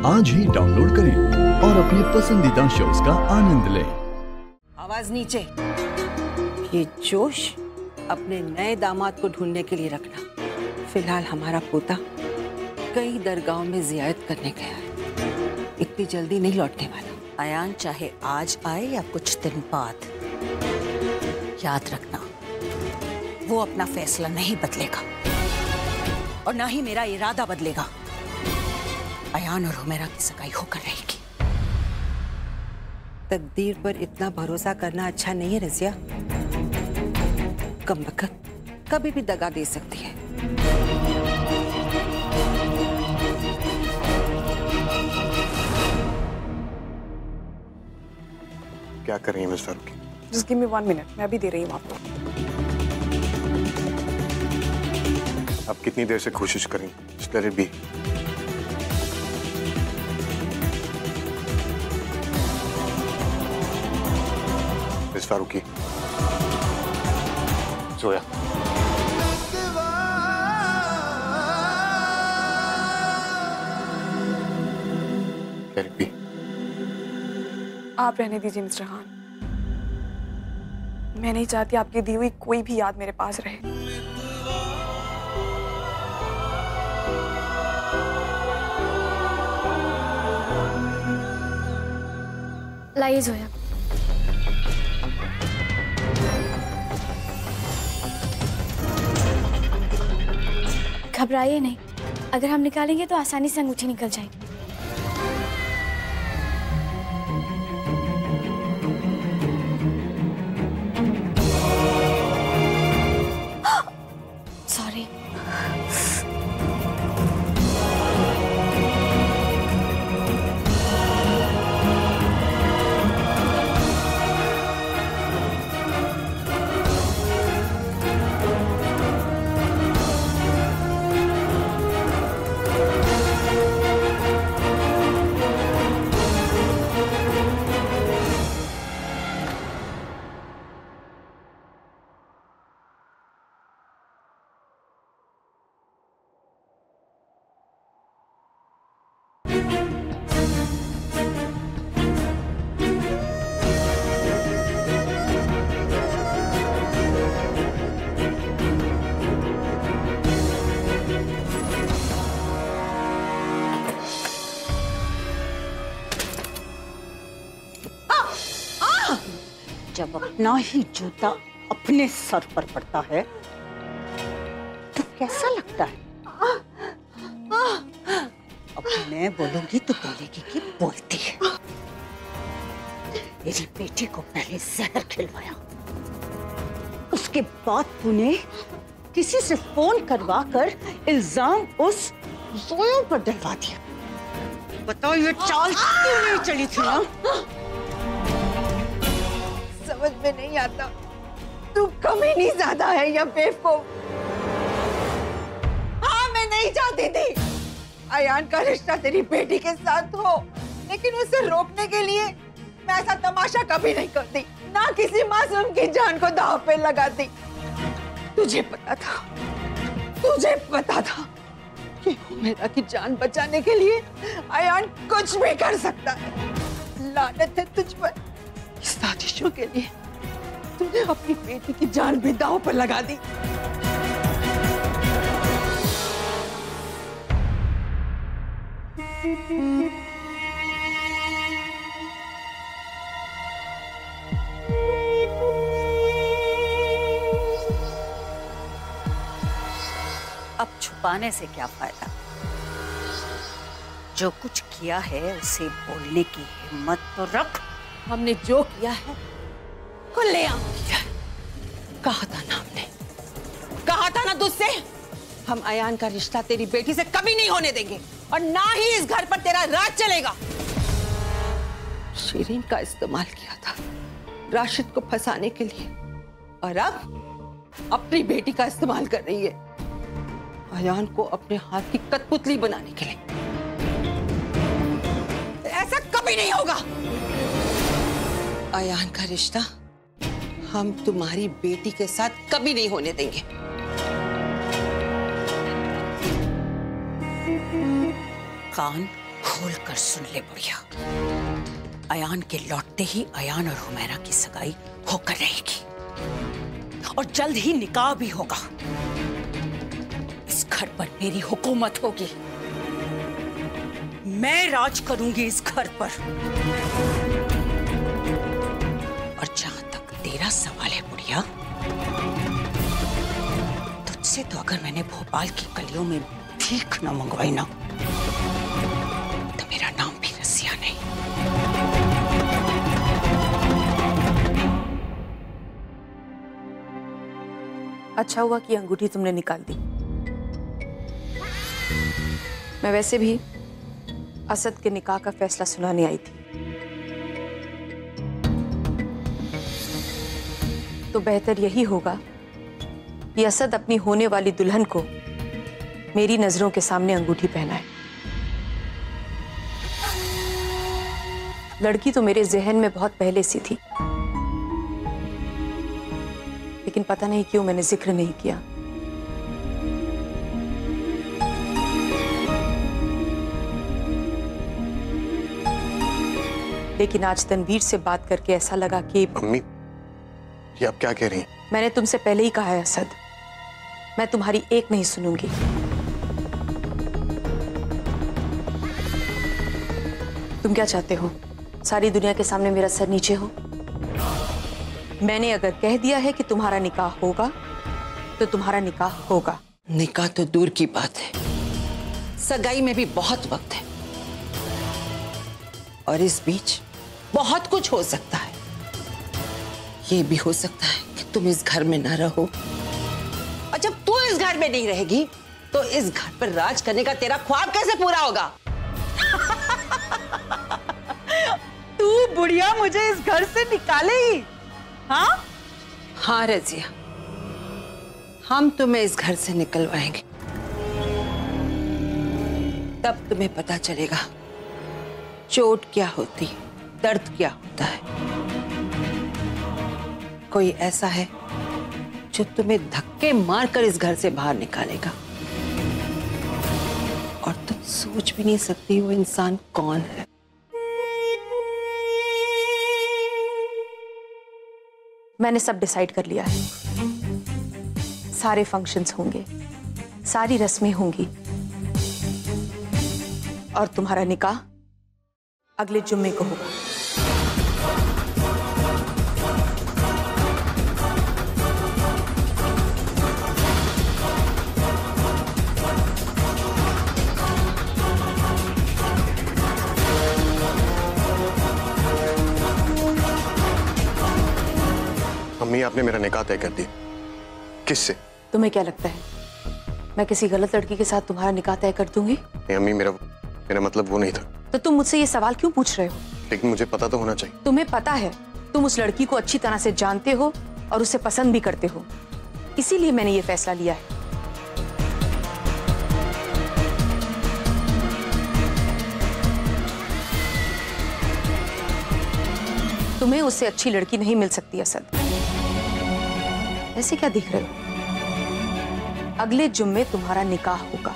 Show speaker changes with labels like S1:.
S1: आज ही डाउनलोड करें और अपने पसंदीदा शोज का आनंद लें।
S2: आवाज नीचे। ये जोश अपने नए दामाद को ढूंढने के लिए रखना। फिलहाल हमारा पोता कई दरगाहों में जियारत करने गया है, इतनी जल्दी नहीं लौटने वाला।
S3: अयान चाहे आज आए या कुछ दिन बाद, याद रखना वो अपना फैसला नहीं बदलेगा और ना ही मेरा इरादा बदलेगा। अयान और हुमैरा की सगाई होकर रहेगी।
S2: तकदीर पर इतना भरोसा करना अच्छा नहीं है रज़िया। कमबख्त कभी भी दगा दे सकती है।
S4: क्या कर रही है miss Farooqui?
S5: Just give me 1 minute, मैं अभी दे रही हूँ आपको।
S4: आप कितनी देर से कोशिश करें? Just let it be. Miss Farooqui, सोया। Let it be.
S5: आप रहने दीजिए मिस्टर खान। मैं नहीं चाहती आपकी दी हुई कोई भी याद मेरे पास रहे।
S6: लाइए जोया। घबराइए नहीं, अगर हम निकालेंगे तो आसानी से अंगूठी निकल जाएगी। सॉरी।
S3: जब अपना ही जूता अपने सर पर पड़ता है तो कैसा लगता है? अब मैं बोलूंगी तो बोलेगी कि बोलती है। मेरी बेटी को पहले जहर खिलवाया, उसके बाद तूने किसी से फोन करवा कर इल्जाम उस जोया पर डलवा दिया। बताओ ये चाल क्यों नहीं चली थी ना?
S2: समझ में नहीं आता, तू कमी नहीं ज्यादा है या बेवकूफ। हाँ, मैं नहीं चाहती थी अयान का रिश्ता तेरी बेटी के साथ हो, लेकिन उसे रोकने के लिए मैं ऐसा तमाशा कभी नहीं करती, ना किसी मासूम की जान को दांव पे लगाती। तुझे पता था कि हुमैरा की जान बचाने के लिए अयान कुछ भी कर सकता है। लानत है तुझ पर, साजिशों के लिए तूने अपनी बेटी की जान भी दांव पर लगा दी।
S3: अब छुपाने से क्या फायदा? जो कुछ किया है उसे बोलने की हिम्मत तो रख।
S2: हमने जो किया है खुलेआम किया है। कहा था ना तुझसे, हम अयान का रिश्ता तेरी बेटी से कभी नहीं होने देंगे और ना ही इस घर पर तेरा राज चलेगा। शिरीन का इस्तेमाल किया था राशिद को फंसाने के लिए और अब अपनी बेटी का इस्तेमाल कर रही है अयान को अपने हाथ की कठपुतली बनाने के लिए। ऐसा कभी नहीं होगा। अयान का रिश्ता हम तुम्हारी बेटी के साथ कभी नहीं होने देंगे।
S3: कान खोल कर सुन ले बुढ़िया, अयान के लौटते ही अयान और हुमैरा की सगाई होकर रहेगी और जल्द ही निकाह भी होगा। इस घर पर मेरी हुकूमत होगी, मैं राज करूंगी इस घर पर। और जहां तक तेरा सवाल है बुढ़िया, तुझसे तो अगर मैंने भोपाल की गलियों में भीख न मंगवाई ना, तो मेरा नाम भी रसिया नहीं।
S5: अच्छा हुआ कि अंगूठी तुमने निकाल दी। मैं वैसे भी असद के निकाह का फैसला सुनाने आई थी, तो बेहतर यही होगा कि असद अपनी होने वाली दुल्हन को मेरी नजरों के सामने अंगूठी पहनाए। लड़की तो मेरे जहन में बहुत पहले सी थी, लेकिन पता नहीं क्यों मैंने जिक्र नहीं किया। लेकिन आज तनवीर से बात करके ऐसा लगा कि
S4: मम्मी, ये आप क्या कह रही हैं?
S5: मैंने तुमसे पहले ही कहा है असद, मैं तुम्हारी एक नहीं सुनूंगी। तुम क्या चाहते हो? सारी दुनिया के सामने मेरा सर नीचे हो? मैंने अगर कह दिया है कि तुम्हारा निकाह होगा तो तुम्हारा निकाह होगा।
S2: निकाह तो दूर की बात है, सगाई में भी बहुत वक्त है और इस बीच बहुत कुछ हो सकता है। ये भी हो सकता है कि तुम इस घर में ना रहो, और जब तू इस घर में नहीं रहेगी तो इस घर पर राज करने का तेरा ख्वाब कैसे पूरा होगा?
S3: तू बुढ़िया मुझे इस घर से निकालेगी? हाँ
S2: हाँ रजिया, हम तुम्हें इस घर से निकलवाएंगे, तब तुम्हें पता चलेगा चोट क्या होती है, दर्द क्या होता है। कोई ऐसा है जो तुम्हें धक्के मारकर इस घर से बाहर निकालेगा, और तुम सोच भी नहीं सकती वो इंसान कौन है।
S5: मैंने सब डिसाइड कर लिया है। सारे फंक्शंस होंगे, सारी रस्में होंगी, और तुम्हारा निकाह अगले जुम्मे को होगा।
S4: मम्मी, आपने मेरा निकाह तय कर दिया। किससे?
S5: तुम्हें क्या लगता है मैं किसी गलत लड़की के साथ तुम्हारा निकाह तय कर दूंगी?
S4: नहीं अम्मी, मेरा मतलब वो नहीं था।
S5: तो तुम मुझसे ये सवाल क्यों पूछ रहे हो?
S4: लेकिन मुझे पता तो होना चाहिए।
S5: तुम्हें पता है, तुम उस लड़की को अच्छी तरह से जानते हो और उसे पसंद भी करते हो, इसीलिए मैंने ये फैसला लिया है। तुम्हें उससे अच्छी लड़की नहीं मिल सकती असद। ऐसे क्या दिख रहे हो? अगले जुम्मे तुम्हारा निकाह होगा,